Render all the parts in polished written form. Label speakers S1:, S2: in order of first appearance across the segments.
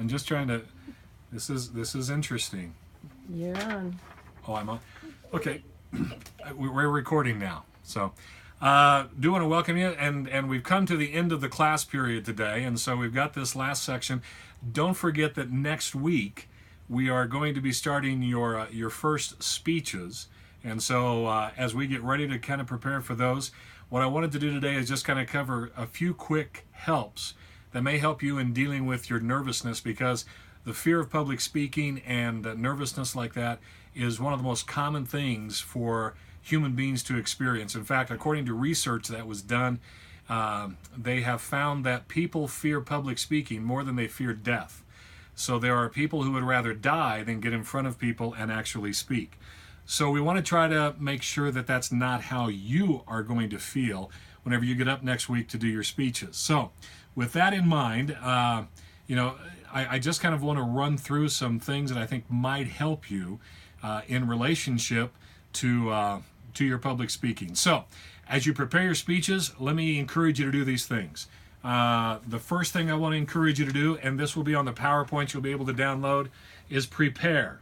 S1: I'm just trying to. This is interesting.
S2: You're on.
S1: Oh, I'm on. Okay, we're recording now. So, do want to welcome you, and we've come to the end of the class period today, and so we've got this last section. Don't forget that next week we are going to be starting your first speeches, and so as we get ready to kind of prepare for those, what I wanted to do today is just kind of cover a few quick helps that may help you in dealing with your nervousness, because the fear of public speaking and nervousness like that is one of the most common things for human beings to experience. In fact, according to research that was done, they have found that people fear public speaking more than they fear death. So there are people who would rather die than get in front of people and actually speak. So we want to try to make sure that that's not how you are going to feel whenever you get up next week to do your speeches. So with that in mind, I just kind of want to run through some things that I think might help you in relationship to your public speaking. So as you prepare your speeches, let me encourage you to do these things. The first thing I want to encourage you to do, and this will be on the PowerPoint you'll be able to download, is prepare.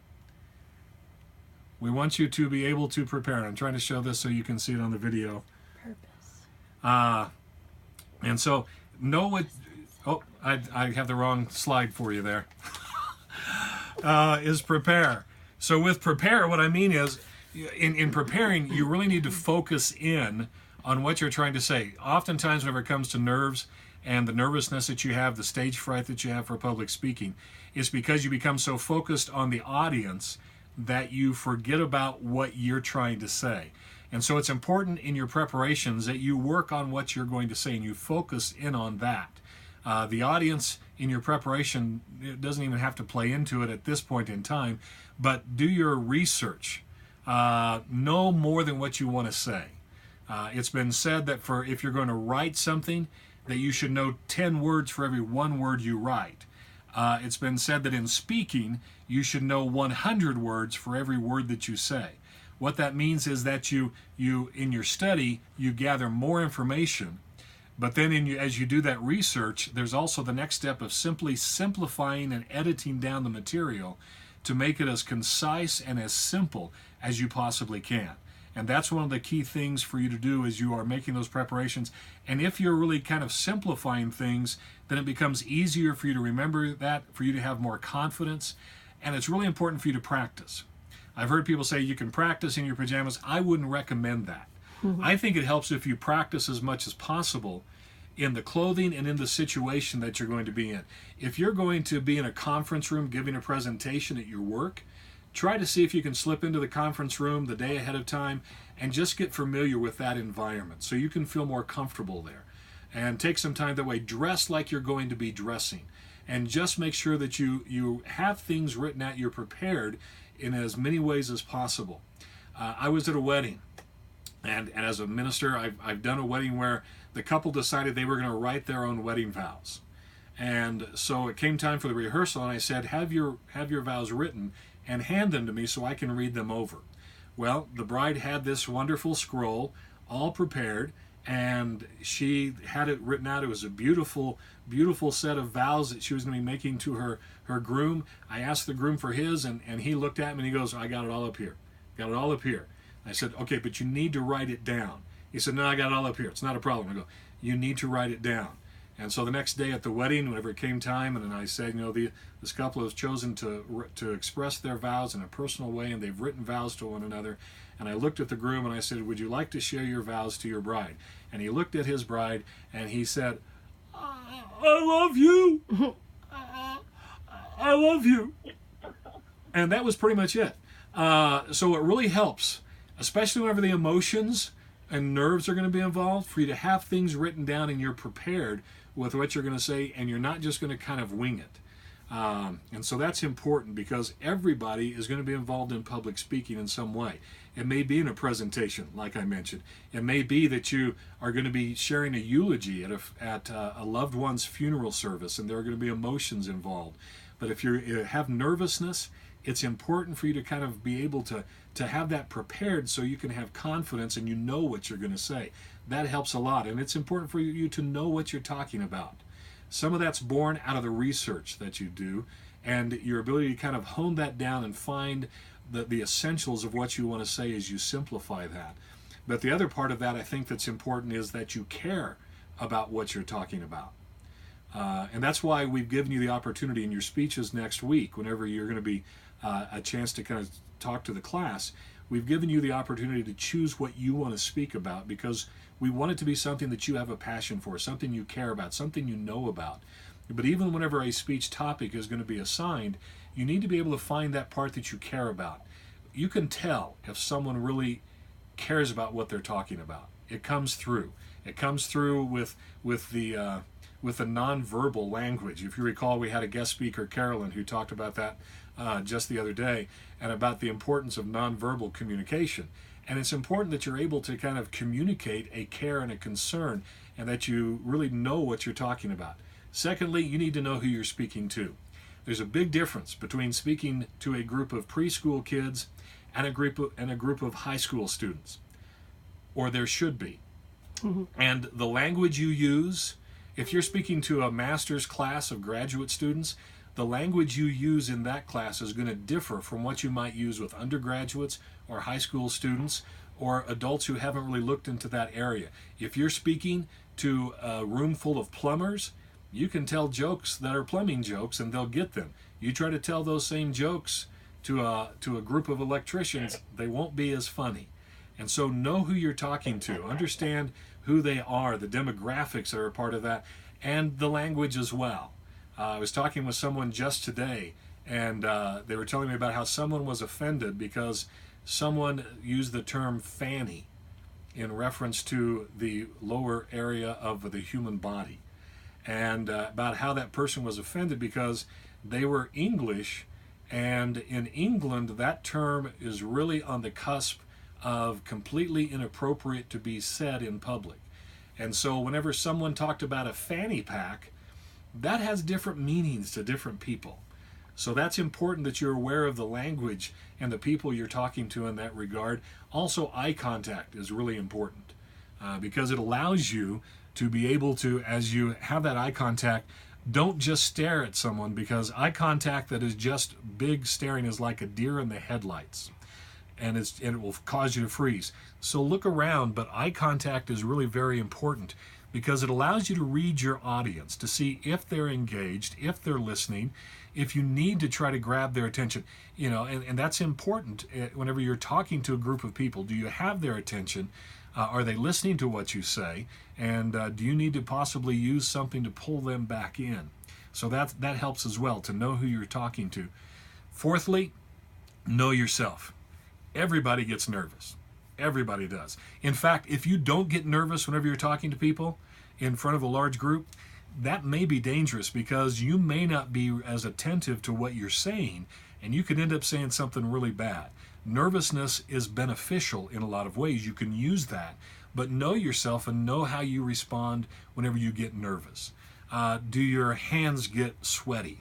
S1: We want you to be able to prepare. And I'm trying to show this so you can see it on the video.
S2: Purpose.
S1: And so know what... Oh, I have the wrong slide for you there. Is prepare. So with prepare, what I mean is, in preparing, you really need to focus in on what you're trying to say. Oftentimes, whenever it comes to nerves and the nervousness that you have, the stage fright that you have for public speaking, it's because you become so focused on the audience that you forget about what you're trying to say. And so it's important in your preparations that you work on what you're going to say and you focus in on that. The audience in your preparation, it doesn't even have to play into it at this point in time, but do your research. Know more than what you want to say. It's been said that if you're going to write something, that you should know 10 words for every one word you write. It's been said that in speaking, you should know 100 words for every word that you say. What that means is that you in your study, you gather more information, but then as you do that research, there's also the next step of simply simplifying and editing down the material to make it as concise and as simple as you possibly can. And that's one of the key things for you to do as you are making those preparations. And if you're really kind of simplifying things, then it becomes easier for you to remember that, for you to have more confidence. And it's really important for you to practice. I've heard people say you can practice in your pajamas. I wouldn't recommend that. I think it helps if you practice as much as possible in the clothing and in the situation that you're going to be in. If you're going to be in a conference room giving a presentation at your work, try to see if you can slip into the conference room the day ahead of time and just get familiar with that environment so you can feel more comfortable there. And take some time that way. Dress like you're going to be dressing. And just make sure that you have things written out, you're prepared in as many ways as possible. I was at a wedding. And as a minister, I've done a wedding where the couple decided they were going to write their own wedding vows. And so it came time for the rehearsal, and I said, have your vows written and hand them to me so I can read them over. Well, the bride had this wonderful scroll, all prepared, and she had it written out. It was a beautiful, beautiful set of vows that she was going to be making to her groom. I asked the groom for his, and he looked at me and he goes, I got it all up here. Got it all up here. I said, okay, but you need to write it down. He said, no, I got it all up here. It's not a problem. I go, you need to write it down. And so the next day at the wedding, whenever it came time, and I said, this couple has chosen to express their vows in a personal way, and they've written vows to one another. And I looked at the groom and I said, would you like to share your vows to your bride? And he looked at his bride and he said, I love you. I love you. And that was pretty much it. So it really helps, especially whenever the emotions and nerves are going to be involved, for you to have things written down and you're prepared with what you're going to say, and you're not just going to kind of wing it. And so that's important, because everybody is going to be involved in public speaking in some way. It may be in a presentation, like I mentioned. It may be that you are going to be sharing a eulogy at a loved one's funeral service, and there are going to be emotions involved. But if you have nervousness, it's important for you to kind of be able to have that prepared so you can have confidence and you know what you're going to say. That helps a lot, and it's important for you to know what you're talking about. Some of that's born out of the research that you do and your ability to kind of hone that down and find the essentials of what you want to say as you simplify that. But the other part of that I think that's important is that you care about what you're talking about. And that's why we've given you the opportunity in your speeches next week, whenever you're going to be a chance to kind of talk to the class, we've given you the opportunity to choose what you want to speak about, because we want it to be something that you have a passion for, something you care about, something you know about. But even whenever a speech topic is going to be assigned, you need to be able to find that part that you care about. You can tell if someone really cares about what they're talking about. It comes through. It comes through with the nonverbal language. If you recall, we had a guest speaker, Carolyn, who talked about that just the other day, and about the importance of nonverbal communication. And it's important that you're able to kind of communicate a care and a concern, and that you really know what you're talking about. Secondly, you need to know who you're speaking to. There's a big difference between speaking to a group of preschool kids and a group of high school students, or there should be. Mm-hmm. And the language you use, if you're speaking to a master's class of graduate students, the language you use in that class is going to differ from what you might use with undergraduates or high school students or adults who haven't really looked into that area. If you're speaking to a room full of plumbers, you can tell jokes that are plumbing jokes and they'll get them. You try to tell those same jokes to a group of electricians, they won't be as funny. And so know who you're talking to. Understand who they are, the demographics that are a part of that, and the language as well. I was talking with someone just today, and they were telling me about how someone was offended because someone used the term fanny in reference to the lower area of the human body. And about how that person was offended because they were English, and in England that term is really on the cusp of completely inappropriate to be said in public. And so whenever someone talked about a fanny pack, that has different meanings to different people. So that's important that you're aware of the language and the people you're talking to in that regard. Also, eye contact is really important because it allows you to be able to, as you have that eye contact, don't just stare at someone, because eye contact that is just big staring is like a deer in the headlights, and it will cause you to freeze. So look around, but eye contact is really very important because it allows you to read your audience, to see if they're engaged, if they're listening, if you need to try to grab their attention. And that's important whenever you're talking to a group of people. Do you have their attention? Are they listening to what you say? And do you need to possibly use something to pull them back in? So that helps as well, to know who you're talking to. Fourthly, know yourself. Everybody gets nervous. Everybody does. In fact, if you don't get nervous whenever you're talking to people in front of a large group, that may be dangerous, because you may not be as attentive to what you're saying, and you could end up saying something really bad. Nervousness is beneficial in a lot of ways. You can use that, but know yourself and know how you respond whenever you get nervous. Do your hands get sweaty?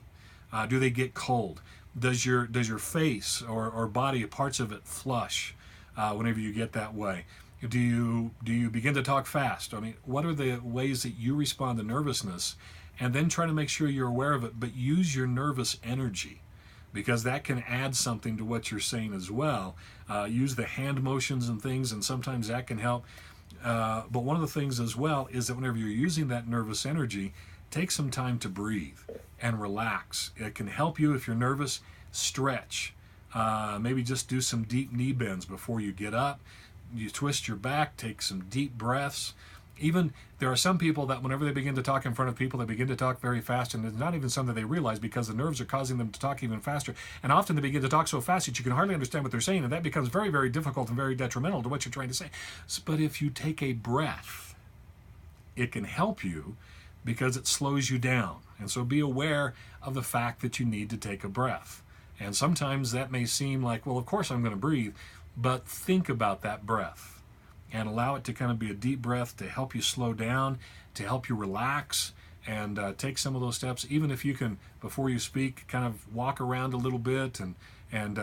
S1: Do they get cold? Does your face or body, parts of it, flush whenever you get that way? Do you begin to talk fast? I mean, what are the ways that you respond to nervousness? And then try to make sure you're aware of it, but use your nervous energy, because that can add something to what you're saying as well. Use the hand motions and things, and sometimes that can help. But one of the things as well is that whenever you're using that nervous energy, take some time to breathe and relax. It can help you if you're nervous. Stretch. Maybe just do some deep knee bends before you get up. You twist your back, take some deep breaths. Even there are some people that whenever they begin to talk in front of people, they begin to talk very fast, and it's not even something they realize, because the nerves are causing them to talk even faster. And often they begin to talk so fast that you can hardly understand what they're saying, and that becomes very, very difficult and very detrimental to what you're trying to say. But if you take a breath, it can help you, because it slows you down. And so be aware of the fact that you need to take a breath. And sometimes that may seem like, well, of course I'm going to breathe, but think about that breath and allow it to kind of be a deep breath to help you slow down, to help you relax, and take some of those steps. Even if you can, before you speak, kind of walk around a little bit and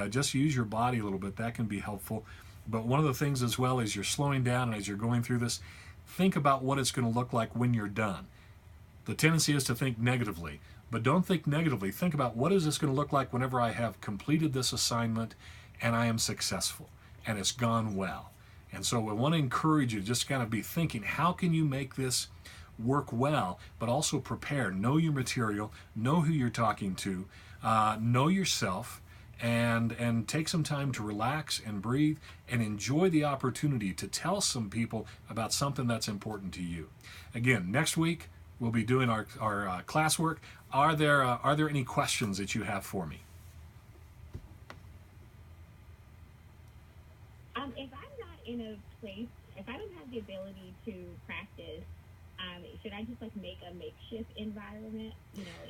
S1: just use your body a little bit. That can be helpful. But one of the things as well is you're slowing down, and as you're going through this, think about what it's going to look like when you're done. the tendency is to think negatively. But don't think negatively. Think about, what is this going to look like whenever I have completed this assignment and I am successful and it's gone well. And so we want to encourage you to just kind of be thinking, how can you make this work well, but also prepare. Know your material, know who you're talking to, know yourself, and take some time to relax and breathe and enjoy the opportunity to tell some people about something that's important to you. Again, next week we'll be doing our classwork. Are there any questions that you have for me?
S3: If I'm not in a place, if I don't have the ability to practice, should I just like make a makeshift environment,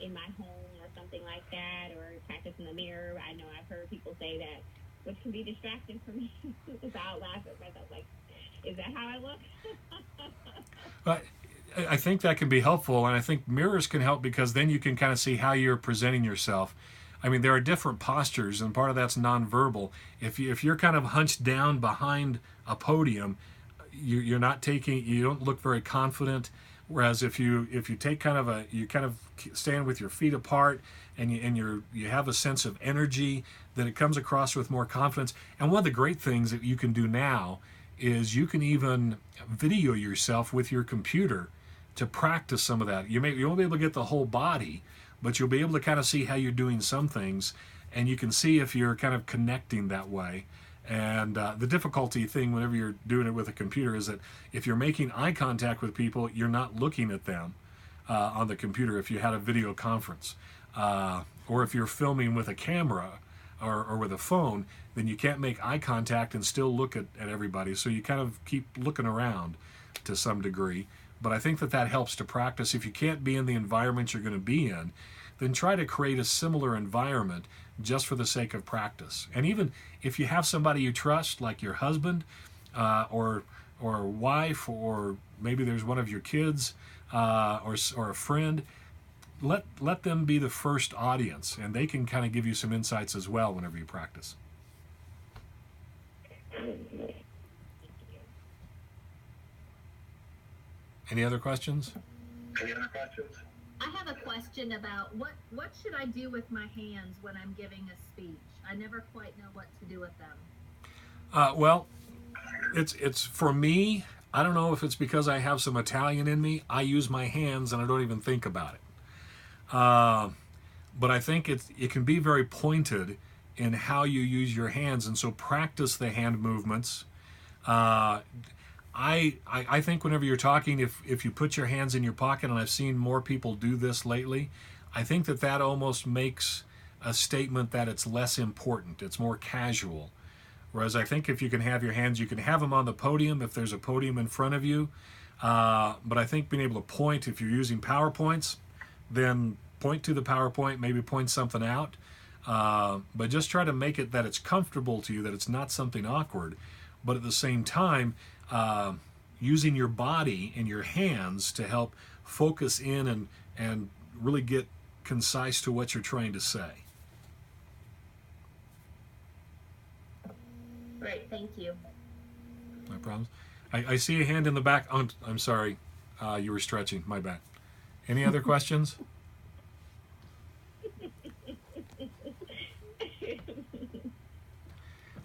S3: in my home or something like that, or practice in the mirror? I know I've heard people say that, which can be distracting for me. So I'll laugh at myself, like, is that how I look?
S1: But I think that can be helpful, and I think mirrors can help because then you can kind of see how you're presenting yourself. I mean, there are different postures, and part of that's nonverbal. If you're kind of hunched down behind a podium, you don't look very confident. Whereas if you take you stand with your feet apart and you have a sense of energy, then it comes across with more confidence. And one of the great things that you can do now is you can even video yourself with your computer to practice some of that. You won't be able to get the whole body, but you'll be able to kind of see how you're doing some things, and you can see if you're kind of connecting that way. And the difficulty thing whenever you're doing it with a computer is that if you're making eye contact with people, you're not looking at them on the computer if you had a video conference. Or if you're filming with a camera or with a phone, then you can't make eye contact and still look at everybody. So you kind of keep looking around to some degree. But I think that helps to practice. If you can't be in the environment you're going to be in, then try to create a similar environment just for the sake of practice. And even if you have somebody you trust, like your husband or wife, or maybe there's one of your kids or a friend, let them be the first audience, and they can kind of give you some insights as well whenever you practice. Any other questions?
S4: I have a question about what should I do with my hands when I'm giving a speech? I never quite know what to do with them.
S1: Well, it's for me. I don't know if it's because I have some Italian in me. I use my hands and I don't even think about it. But I think it can be very pointed in how you use your hands, and so practice the hand movements. I think whenever you're talking, if you put your hands in your pocket, and I've seen more people do this lately, I think that almost makes a statement that it's less important. It's more casual. Whereas I think if you can have your hands, you can have them on the podium if there's a podium in front of you. But I think being able to point, if you're using PowerPoints, then point to the PowerPoint, maybe point something out. But just try to make it that it's comfortable to you, that it's not something awkward. But at the same time, using your body and your hands to help focus in and really get concise to what you're trying to say.
S4: Great, thank you.
S1: No problems. I see a hand in the back. Oh, I'm sorry. You were stretching. My bad. Any other questions?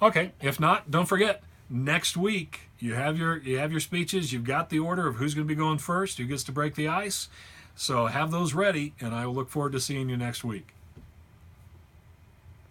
S1: Okay. If not, don't forget. Next week, you have your speeches. You've got the order of who's going to be going first, who gets to break the ice. So have those ready, and I will look forward to seeing you next week.